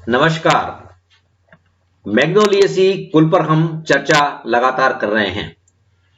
नमस्कार। मैग्नोलिएसी कुल पर हम चर्चा लगातार कर रहे हैं।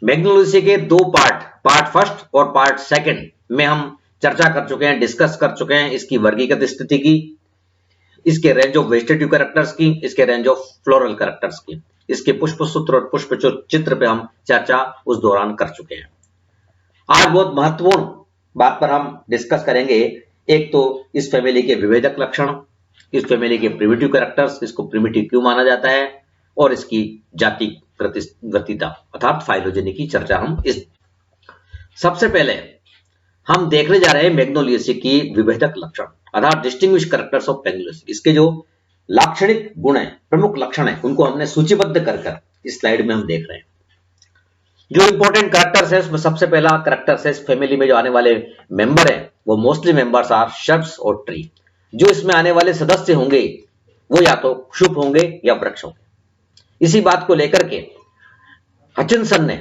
मैग्नोलिएसी के दो पार्ट फर्स्ट और पार्ट सेकंड में हम चर्चा कर चुके हैं, डिस्कस कर चुके हैं इसकी वर्गीकृत स्थिति की, इसके रेंज ऑफ वेजिटेटिव कैरेक्टर्स की, इसके रेंज ऑफ फ्लोरल कैरेक्टर्स की, इसके पुष्प सूत्र और पुष्प चित्र पे हम चर्चा उस दौरान कर चुके हैं। आज बहुत महत्वपूर्ण बात पर हम डिस्कस करेंगे। एक तो इस फैमिली के विभेदक लक्षण, इस फैमिली के प्रिमिटिव कैरेक्टर्स, इसको प्रिमिटिव क्यों माना जाता है, और इसकी जाति गतिता अर्थात फाइलोजेनी की चर्चा हम इस सबसे पहले हम देखने जा रहे हैं मैग्नोलिएसी की विभेदक लक्षण अर्थात डिस्टिंग्विश कैरेक्टर्स ऑफ मैग्नोलिएसी। इसके जो लाक्षणिक गुण है, प्रमुख लक्षण है, उनको हमने सूचीबद्ध कर इस स्लाइड में हम देख रहे हैं। जो इंपॉर्टेंट कैरेक्टर्स है उसमें सबसे पहला कैरेक्टर्स है, इस फैमिली में जो आने वाले मेंबर है वो मोस्टली मेंबर्स आर शर्ब्स और ट्री। जो इसमें आने वाले सदस्य होंगे वो या तो शुभ होंगे या वृक्ष होंगे। इसी बात को लेकर के हचिनसन ने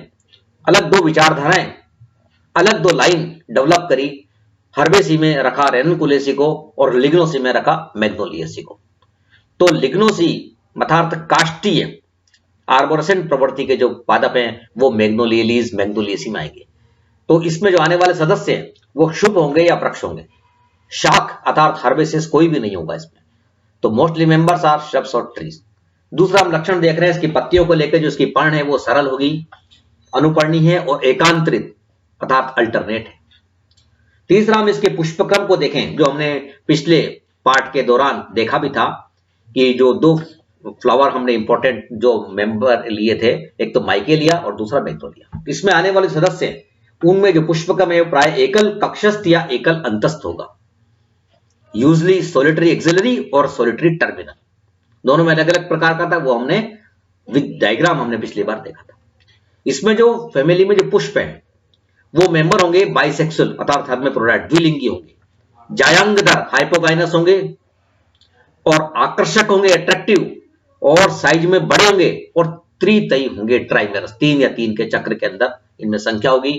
अलग दो विचारधाराएं, अलग दो लाइन डेवलप करी। हर्बेसी में रखा रेनकुलेसी को और लिग्नोसी में रखा मैग्नोलिएसी को। तो लिग्नोसी अर्थात काष्ठीय आर्बोरेसेंट प्रवृत्ति के जो पादप हैं वो मैग्नोलिएसी में आएंगे। तो इसमें जो आने वाले सदस्य हैं वो शुभ होंगे या वृक्ष होंगे। शाख अर्थात हर्बेसिस कोई भी नहीं होगा इसमें। तो मोस्टली मेंबर्स आर श्रब्स और ट्रीज। दूसरा हम लक्षण देख रहे हैं इसकी पत्तियों को लेकर, जो इसकी पर्ण है वो सरल होगी, अनुपर्णी है और एकांतरित अर्थात अल्टरनेट है। तीसरा हम इसके पुष्पक्रम को देखें, जो हमने पिछले पार्ट के दौरान देखा भी था कि जो दो फ्लावर हमने इंपॉर्टेंट जो मेंबर लिए थे, एक तो माइकेलिया और दूसरा मैग्नोलिया। इसमें आने वाले सदस्य उनमें जो पुष्पक्रम है प्राय एकल कक्षस्थ या एकल अंतस्थ होगा, यूजली सोलिटरी एक्सिलरी और सोलिटरी टर्मिनल, दोनों में अलग अलग प्रकार का था। वो हमने विद डायग्राम हमने पिछली बार देखा था। इसमें जो फैमिली में जो पुष्प है वो मेंबर होंगे बाइसेक्सुअल अर्थात हर्मेफ्रोडाइट, द्विलिंगी होंगे, जायांगधर हाइपोगाइनस होंगे और आकर्षक होंगे, अट्रैक्टिव, और साइज में बड़े होंगे और त्रितयी होंगे, ट्राइमेरस, 3 या 3 के चक्र के अंदर इनमें संख्या होगी,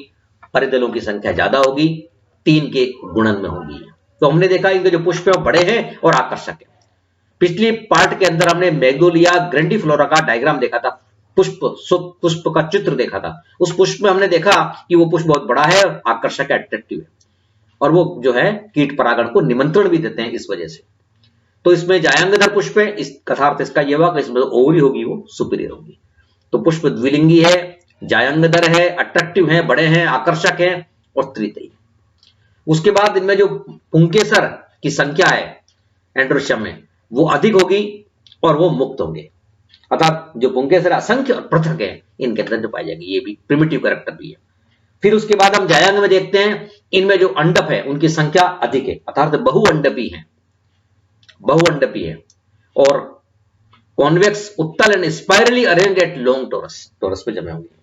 परिदलों की संख्या ज्यादा होगी, 3 के गुणन में होगी। तो हमने देखा इनके जो पुष्प है बड़े हैं और आकर्षक है। पिछली पार्ट के अंदर हमने मैग्नोलिया ग्रैंडिफ्लोरा का डायग्राम देखा था, पुष्प का चित्र देखा था। उस पुष्प में हमने देखा कि वो पुष्प बहुत बड़ा है, आकर्षक है, अट्रैक्टिव है, और वो जो है कीट परागण को निमंत्रण भी देते हैं इस वजह से। तो इसमें जायांगधर पुष्प है, इस कथार्थ इसका यह हुआ कि इसमें ओवरी होगी वो सुपीरियर होगी। तो पुष्प द्विलिंगी है, जायांगधर है, अट्रैक्टिव है, बड़े हैं, आकर्षक है और त्रितयी। उसके बाद इनमें जो पुंकेसर की संख्या है एंड्रोशियम में वो अधिक होगी और वो मुक्त होंगे, अर्थात जो पुंकेसर असंख्य और पृथक है इनके अंदर जो पाई जाएगी, ये भी प्रिमिटिव कैरेक्टर भी है। फिर उसके बाद हम जायांग में देखते हैं इनमें जो अंडप है उनकी संख्या अधिक है, अर्थात बहुअंडपी है और कॉन्वेक्स, उत्तल and spirally arranged at long torus पे जमे होंगे।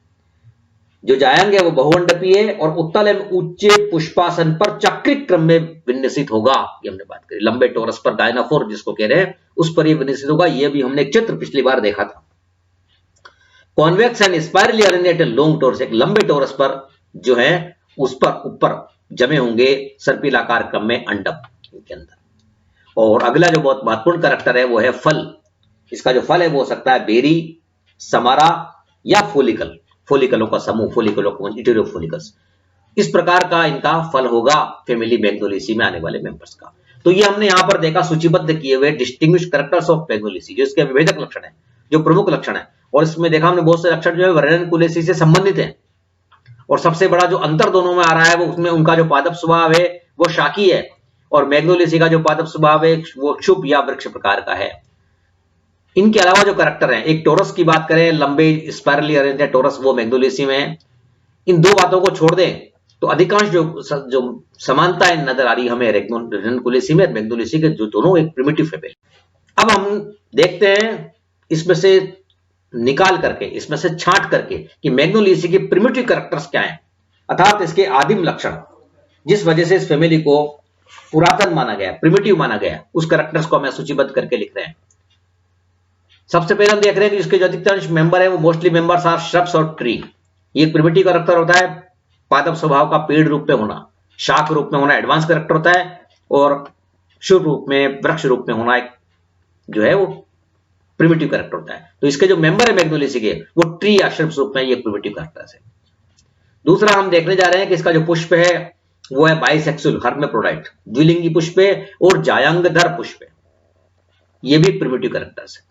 जो जायांग है वो बहुअंडपी है और उत्तल एवं ऊंचे पुष्पासन पर चक्रिक क्रम में विन्यासित होगा, ये हमने बात करी। लंबे टोरस पर गायनाफोर जिसको कह रहे हैं उस पर ये विन्यासित होगा, ये भी हमने एक चित्र पिछली बार देखा था। Convex and spirally arranged at long torus, एक लंबे टोरस पर जो है उस पर ऊपर जमे होंगे सर्पिलाकार क्रम में अंडप के अंदर। और अगला जो बहुत महत्वपूर्ण कैरेक्टर है वो है फल। इसका जो फल है वो हो सकता है बेरी, समारा या फोलिकलों का समूह, इटेरियो फोलिकल्स। इस प्रकार का इनका फल होगा फैमिली मैग्नोलिएसी में आने वाले मेंबर्स का। तो ये हमने यहां पर देखा सूचीबद्ध किए हुए डिस्टिंग्विश कैरेक्टर्स ऑफ मैग्नोलिएसी, जो इसके विभेदक लक्षण है, जो प्रमुख लक्षण है। और इसमें देखा हमने बहुत से लक्षण जो है रेनकुलेसी से संबंधित है, और सबसे बड़ा जो अंतर दोनों में आ रहा है वो उसमें उनका जो पादप स्वभाव है वो शाकी है और मैग्नोलिएसी का जो पादप स्वभाव है वो शुभ या वृक्ष प्रकार का है। इनके अलावा जो कैरेक्टर हैं, एक टोरस की बात करें, लंबे स्पाइरली अरेंज्ड टोरस वो मैग्नोलिएसी में है। इन दो बातों को छोड़ दें तो अधिकांश जो समानताएं नजर आ रही हमें रेनकुलेसी में मैग्नोलिएसी के, जो दोनों एक प्रिमिटिव है। अब हम देखते हैं इसमें से निकाल करके, इसमें से छांट करके कि मैग्नोलिएसी के प्रिमिटिव कैरेक्टर्स क्या हैं, अर्थात इसके आदिम लक्षण, जिस वजह से इस फैमिली को पुरातन माना गया, प्रिमिटिव माना गया, उस कैरेक्टर्स को हमें सूचीबद्ध करके लिख रहे हैं। सबसे पहले हम देख रहे हैं कि इसके जो अधिकांश मेंबर है वो मोस्टली मेंबर्स आर श्रब्स और ट्री। ये प्रिमिटिव कैरेक्टर होता है, पादप स्वभाव का पेड़ रूप में होना, शाख रूप में होना एडवांस कैरेक्टर होता है, और शुभ रूप में, वृक्ष रूप में होना एक जो है वो प्रिमिटिव कैरेक्टर होता है। तो इसके जो मेंबर है मैग्नोलियसी के वो ट्री आश्रम स्वरूप में ये प्रिमिटिव कैरेक्टर है। दूसरा हम देखने जा रहे हैं कि इसका जो पुष्प है वो है बाइसेक्सुअल हर्मेप्रोडाइट, द्विलिंगी पुष्प है और जायांगधर पुष्प है, ये भी प्रिमिटिव कैरेक्टर्स है।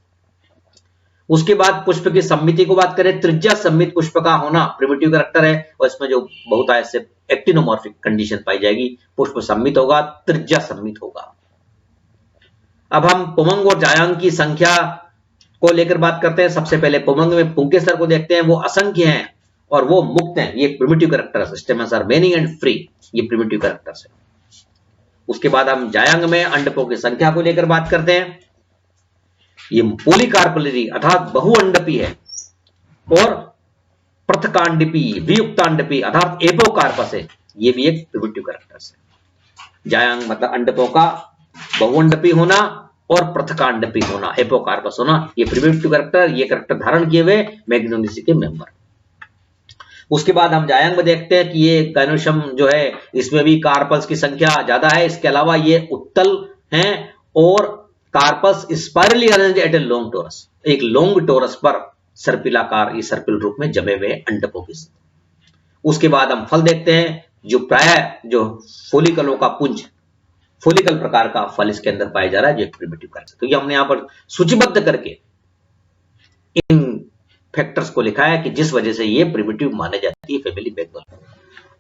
उसके बाद पुष्प की सम्मिति को बात करें, त्रिज्या सम्मित पुष्प का होना प्रिमिटिव कैरेक्टर है और इसमें जो बहुतायत से एक्टिनोमॉर्फिक कंडीशन पाई जाएगी, पुष्प सम्मित होगा, त्रिज्या सम्मित होगा। अब हम पुमंग और जायांग की संख्या को लेकर बात करते हैं। सबसे पहले पुमंग में पुंकेसर को देखते हैं, वो असंख्य हैं और वो मुक्त हैं, ये primitive characters. Stamens are many and free, ये प्रिमिटिव कैरेक्टर्स है। उसके बाद हम जायांग में अंडकों की संख्या को लेकर बात करते हैं, ये पोलीकार्पलरी अर्थात बहुअंडपी है और प्रथकांडपी वियुक्तांडपी अर्थात एपोकार्पस है, ये भी एक प्रिमिटिव कैरेक्टर्स है। जायांग मतलब अंडकों का बहुअंडपी होना और प्रथकांडपी होना, एपोकार्पस होना, ये प्रिमिटिव कैरेक्टर, ये कैरेक्टर धारण किए हुए मैग्नोलियसी के मेंबर। उसके बाद हम जायांग में देखते हैं कि ये कैनोशम जो है इसमें भी कार्पल्स की संख्या ज्यादा है। इसके अलावा ये उत्तल हैं और carpels spirally arranged at a long torus, एक लॉन्ग टोरस पर सर्पिलाकार, ये सर्पिल रूप में जमे हुए अंडकों की। उसके बाद हम फल देखते हैं जो प्राय जो फोलिकलों का पुंज, फोलिकल प्रकार का फल इसके अंदर पाया जा रहा है, जो एक प्रिमिटिव कैरेक्टर। तो ये हमने यहां पर सूचीबद्ध करके इन फैक्टर्स को लिखा है कि जिस वजह से ये प्रिमिटिव माने जाती है फैमिली मैग्नोलिया।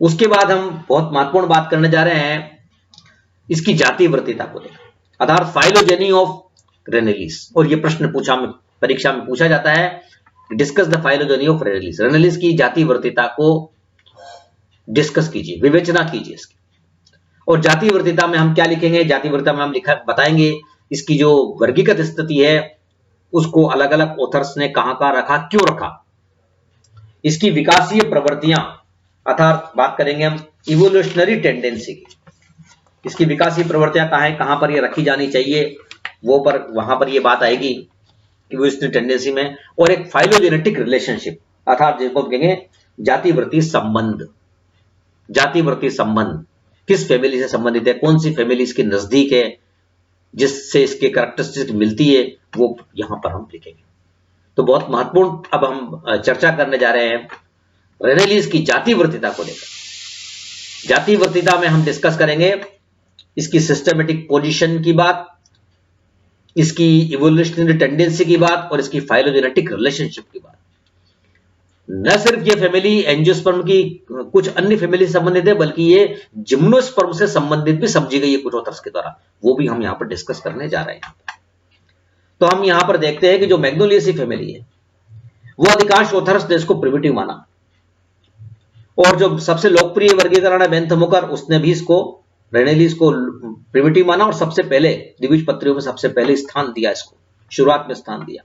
उसके बाद हम बहुत महत्वपूर्ण बात करने जा रहे हैं इसकी जाति वर्तिता को लेकर, अर्थात फाइलोजेनी ऑफ रेनेलिस। और ये प्रश्न परीक्षा में पूछा जाता है, डिस्कस द फाइलोजेनी ऑफ रेनेलिस। रेनेलिस की जाति वर्तिता को डिस्कस कीजिए, विवेचना कीजिए इसकी। और जाति वर्तिता में हम क्या लिखेंगे, जाति वर्तिता में हम बताएंगे इसकी जो वर्गीकृत स्थिति है उसको अलग अलग ऑथर्स ने कहां कहां रखा, क्यों रखा, इसकी विकासीय प्रवृत्तियां अर्थात बात करेंगे हम इवोल्यूशनरी टेंडेंसी की, इसकी विकासीय प्रवृत्तियां कहां पर ये रखी जानी चाहिए, वो पर वहां पर ये बात आएगी इवोल्यूशनरी टेंडेंसी में। और एक फाइलोजेनेटिक रिलेशनशिप अर्थात जिसको कहेंगे जातिवर्ती संबंध। जातिवर्ती संबंध किस फैमिली से संबंधित है, कौन सी फैमिली इसके नजदीक है, जिससे इसके कैरेक्टरिस्टिक मिलती है, वो यहां पर हम लिखेंगे। तो बहुत महत्वपूर्ण अब हम चर्चा करने जा रहे हैं रेनेलिस की जाति वर्तिता को लेकर। जाति वर्तिता में हम डिस्कस करेंगे इसकी सिस्टमेटिक पोजीशन की बात, इसकी इवोल्यूशनरी टेंडेंसी की बात और इसकी फाइलोजेनेटिक रिलेशनशिप की बात। न सिर्फ ये फैमिली एंजियोस्पर्म की कुछ अन्य फैमिली से संबंधित है, बल्कि ये जिम्नोस्पर्म से संबंधित भी समझी गई है कुछ ऑथर्स के द्वारा, वो भी हम यहां पर डिस्कस करने जा रहे हैं। तो हम यहां पर देखते हैं कि जो मैग्नोलियसी फैमिली है वो अधिकांश ऑथर्स ने इसको प्रिमिटिव माना, और जो सबसे लोकप्रिय वर्गीकरण है बेंथमुकर, उसने भी इसको रेनेलिस को प्रिमिटिव माना और सबसे पहले द्विबीजपत्रियों में सबसे पहले स्थान दिया, इसको शुरुआत में स्थान दिया।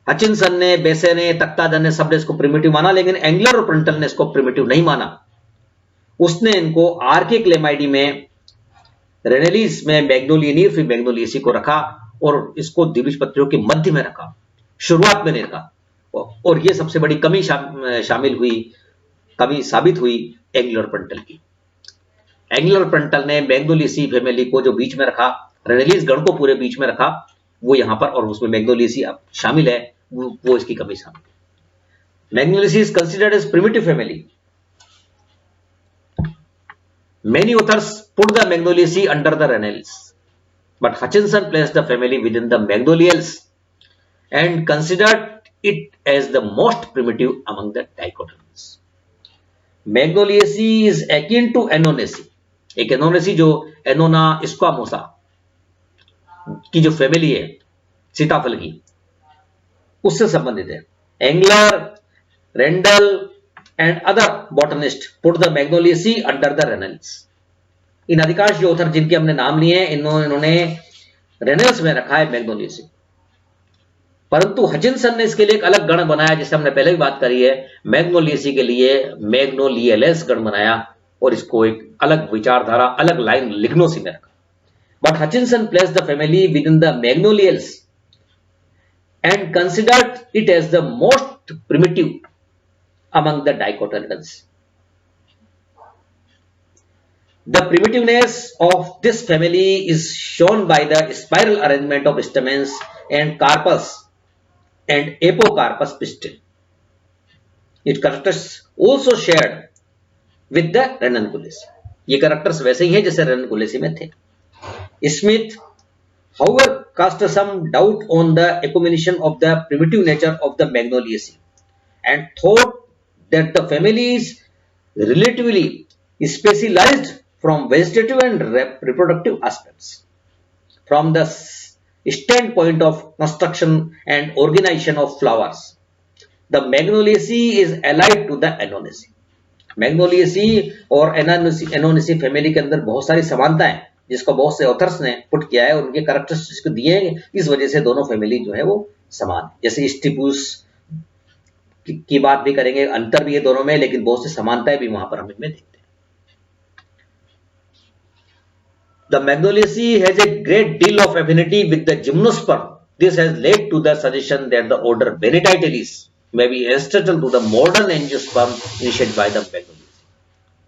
हचिनसन ने, बेसे ने, तख्ताजन ने, सब ने इसको प्रिमिटिव माना, लेकिन एंगलर और प्रिंटल ने इसको प्रिमिटिव नहीं माना। उसने इनको आर्के क्लेमाइडी में, रेनेलिस में मैग्नोलियनी फिर मैग्नोलियसी को रखा और इसको द्विबीजपत्रियों के मध्य में रखा, शुरुआत में नहीं रखा। और यह सबसे बड़ी कमी शामिल हुई, कमी साबित हुई एंगलर प्रिंटल की। एंगलर प्रिंटल ने मैग्नोलियसी फैमिली को जो बीच में रखा, रेनेलिस गण को पूरे बीच में रखा, वो यहां पर, और उसमें मैग्नोलियसी अब शामिल है, वो इसकी कमी शामिल है। Magnoliaceae is considered as primitive family. Many authors put the Magnoliaceae under the Renelis, but Hutchinson placed the family within the Magnoliales and considered it as the most primitive among the dichotomies. Magnoliaceae is akin to Annonaceae. एक Annonaceae जो Annona squamosa की जो family है सीताफल की, उससे संबंधित है। Engler, Rendle and other botanists put the Magnoliaceae under the Renelis. इन अधिकांश जो ऑथर जिनके हमने नाम लिए हैं, इन्होंने रेनेल्स में रखा है मैग्नोलियसी, परंतु हचिनसन ने इसके लिए एक अलग गण बनाया, जिसे हमने पहले भी बात करी है। मैग्नोलियसी के लिए मैग्नोलियलेस गण बनाया और इसको एक अलग विचारधारा, अलग लाइन लिग्नोसी में रखा। But Hutchinson place the family within the Magnoliales and considered it as the most primitive among the dicotyledons. The primitiveness of this family is shown by the spiral arrangement of stamens and carpus and apocarpus pistil. Its characters also shared with the Ranunculus. ये characters वैसे ही हैं जैसे Ranunculus में थे. Smith, however, cast some doubt on the accumulation of the primitive nature of the Magnoliaceae and thought that the family is relatively specialized from vegetative and reproductive aspects. From the standpoint of construction and organization of flowers, the Magnoliaceae is allied to the Annonaceae. Magnoliaceae और Annonaceae family के अंदर बहुत सारी समानता है, जिसको बहुत से ऑथर्स ने पुट किया है और उनके कैरेक्टरिस्टिक्स दिए हैं, इस वजह से दोनों फैमिली जो है वो समान, जैसे स्टिपुस की बात भी करेंगे, अंतर भी है दोनों में, लेकिन बहुत सी समानताएं भी वहां पर हम इनमें देखते हैं. The Magnoliaceae has a great deal of affinity with the Gymnosperm. This has led to the suggestion that the order Benedictines may be ancestral to the modern Angiosperm initiated by the Magnoliaceae.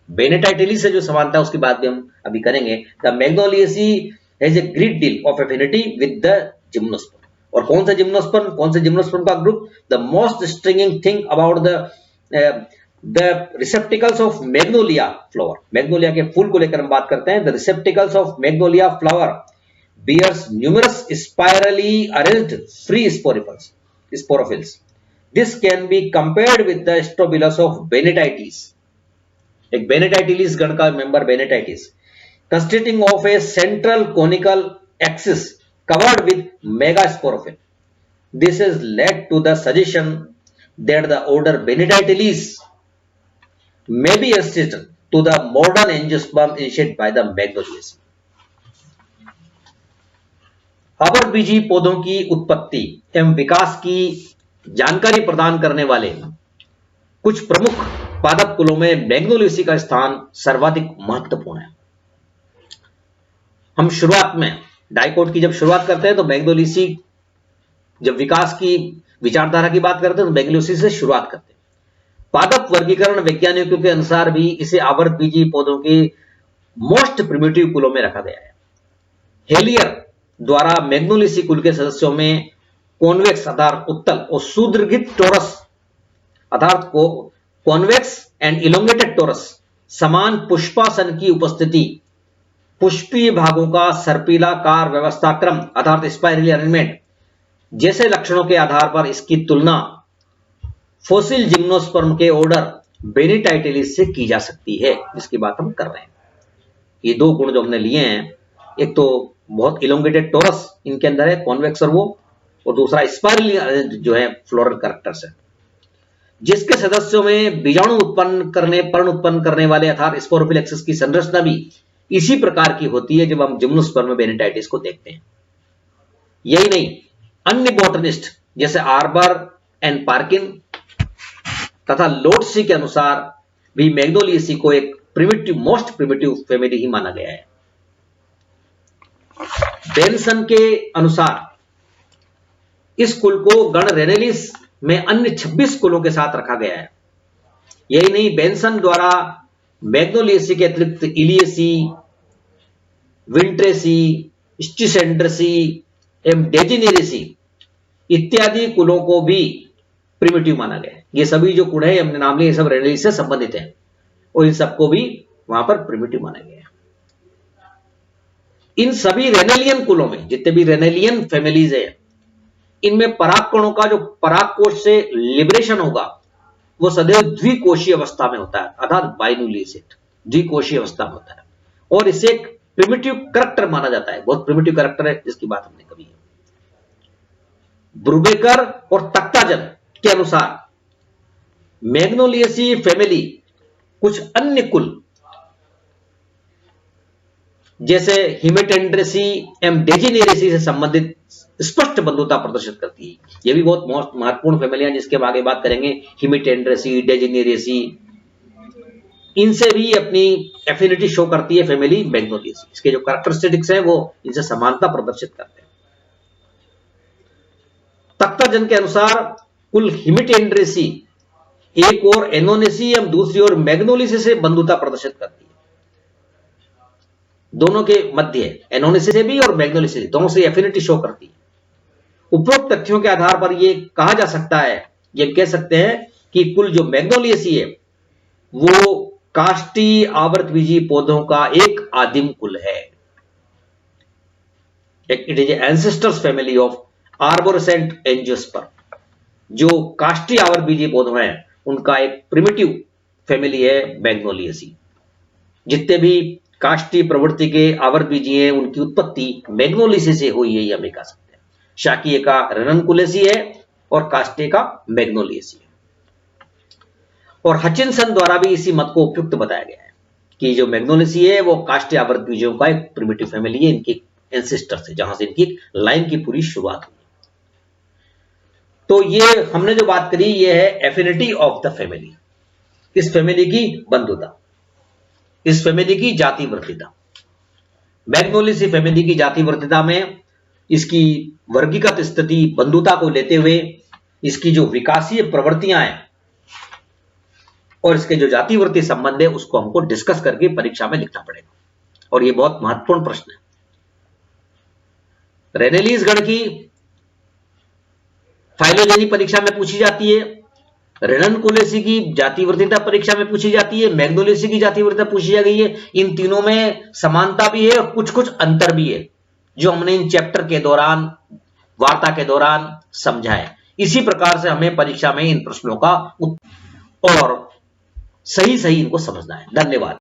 Benedictines से जो समानता है उसकी बात भी हम अभी करेंगे. The Magnoliaceae has a great deal of affinity with the Gymnosperm. और कौन सा जिम्नोस्पर्म का group? The most striking thing about the receptacles of Magnolia flower. Magnolia के फूल को लेकर हम बात करते हैं. The receptacles of Magnolia flower bears numerous spirally arranged free sporophylls. This can be compared with the strobilus of Benedictis. एक Benedictis गण का member Benedictis, consisting of a central conical axis covered with megasporophyll. This has led to the suggestion that the order Benedictis may be ancestral to the modern Angiosperm initiated by the Magnoliaceae. अबरबीजी पौधों की उत्पत्ति एवं विकास की जानकारी प्रदान करने वाले कुछ प्रमुख पादप कुलों में मैग्नोलियासी का स्थान सर्वाधिक महत्वपूर्ण है. हम शुरुआत में डाइकोट की जब शुरुआत करते हैं तो मैग्नोलियासी, जब विकास की विचारधारा की बात करते हैं तो मैग्नोलियासी से शुरुआत करते हैं. पादप वर्गीकरण वैज्ञानिकों के अनुसार भी इसे आवर्तबीजी पौधों के मोस्ट प्रिमिटिव कुलों में रखा गया है. हेलियर द्वारा मैग्नोलियासी कुल के सदस्यों में कॉन्वेक्स अर्थात उत्तल और सुदीर्घित टोरस अर्थात को कॉन्वेक्स एंड इलोंगेटेड टोरस समान पुष्पासन की उपस्थिति, पुष्पीय भागों का सर्पिलाकार व्यवस्था क्रम अर्थात स्पाइरली अरेंजमेंट जैसे लक्षणों के आधार पर इसकी तुलना फॉसिल जिम्नोस्पर्म के ऑर्डर बेनिटाइटिलिस से की जा सकती है, जिसकी बात हम कर रहे हैं. ये दो गुण जो हमने लिए हैं, एक तो बहुत इलोंगेटेड टोरस इनके अंदर है, कॉन्वेक्स और दूसरा स्पाइरली जो है फ्लोरल कैरेक्टर्स है, जिसके सदस्यों में बीजाणु पर्ण उत्पन्न करने वाले अर्थात स्पोरोफिल एक्सिस की संरचना भी इसी प्रकार की होती है जब हम जिम्नोस्पर्म बेनिटाइटिस को देखते हैं. यही नहीं, अन्य बॉटनिस्ट जैसे आर्बर एंड पार्किन तथा लोटसी के अनुसार भी मैग्नोलियासी को एक मोस्ट प्रिमिटिव फैमिली ही माना गया है. बेंसन के अनुसार इस कुल को गण रेनेलिस में अन्य 26 कुलों के साथ रखा गया है. यही नहीं, बेंसन द्वारा मैग्नोलियासी के अतिरिक्त इलियसी, विंट्रेसी, स्टिसेंड्रेसी एवं डेजिनेरेसी इत्यादि कुलों को भी प्रिमिटिव माना गया है. ये सभी जो कुल है हमने नाम लिए, सब रेनेलिस से संबंधित हैं और इन सबको भी वहां पर प्रिमिटिव माना गया है. इन सभी रेनेलियन कुलों में जितने भी रेनेलियन फैमिलीज है, इनमें परागकणों का जो परागकोश से लिबरेशन होगा वो सदैव द्विकोशीय अवस्था में होता है अर्थात बाइनुलिएसेट, द्विकोशीय अवस्था में होता है और इसे एक प्रिमिटिव कैरेक्टर माना जाता है. बहुत प्रिमिटिव कैरेक्टर है जिसकी बात हमने कभी है. ब्रूबेकर और तख्ताजन के अनुसार मैग्नोलियासी फैमिली कुछ अन्य कुल जैसे हिमेटेंड्रेसी एवं डेजिनेरेसी से संबंधित स्पष्ट बंधुता प्रदर्शित करती है. यह भी बहुत महत्वपूर्ण फैमिलियां जिसके हम आगे बात करेंगे. हिमेटेंड्रेसी, डेजिनेरेसी, इनसे भी अपनी एफिनिटी शो करती है फैमिली मैग्नोलियासी. इसके जो कैरेक्टरिस्टिक्स हैं वो इनसे समानता प्रदर्शित करते हैं. तख्ताजन के अनुसार कुल हिमेटेंड्रेसी एक और एनोनेसी एवं दूसरी ओर मैग्नोलियासी से बंधुता प्रदर्शित करती है. दोनों के मध्य एनोनिसी से भी और मैग्नोलिसी से, दोनों से एफिनिटी शो करती है। उपरोक्त तथ्यों के आधार पर यह कहा जा सकता है, ये कह सकते हैं कि कुल जो मैग्नोलिएसी है वो काष्ठी आवर्तबीजी पौधों का एक आदिम कुल है। It is ancestors family of arborescent angiosperm. जो काष्ठी आवर्तबीजी पौधे हैं उनका एक प्रिमिटिव फैमिली है मैग्नोलिएसी। जितने भी काष्ठी प्रवृत्ति के आवर्तबीजी हैं उनकी उत्पत्ति मैग्नोलिएसी से हुई है, ये हमें कह सकते हैं। शाकीय का रेननकुलेसी है और काष्ठीय का मैग्नोलिएसी है। और हचिनसन द्वारा भी इसी मत को उपयुक्त बताया गया है कि जो मैग्नोलिएसी है वो काष्ठीय आवर्तबीजों का एक प्रिमिटिव फैमिली है, इनके एंसेस्टर से, जहां से इनकी लाइन की पूरी शुरुआत हुई। तो ये हमने जो बात करी ये है एफिनिटी ऑफ द फैमिली, इस फैमिली की बंधुता, इस फैमिली की जातिवर्तिता। मैग्नोलिएसी फैमिली की जातिवर्तिता में इसकी वर्गीकृत स्थिति बंधुता को लेते हुए इसकी जो विकासीय प्रवृत्तियां हैं और इसके जो जातिवर्ती संबंध है उसको हमको डिस्कस करके परीक्षा में लिखना पड़ेगा, और ये बहुत महत्वपूर्ण प्रश्न है। रेनेलिस गण की फाइलोजेनी परीक्षा में पूछी जाती है, रेननकुलेसी की जातिवर्तिता परीक्षा में पूछी जाती है, मैग्नोलिएसी की जातिवर्तिता पूछी जा गई है। इन तीनों में समानता भी है और कुछ कुछ अंतर भी है जो हमने इन चैप्टर के दौरान, वार्ता के दौरान समझा है। इसी प्रकार से हमें परीक्षा में इन प्रश्नों का और सही इनको समझना है। धन्यवाद।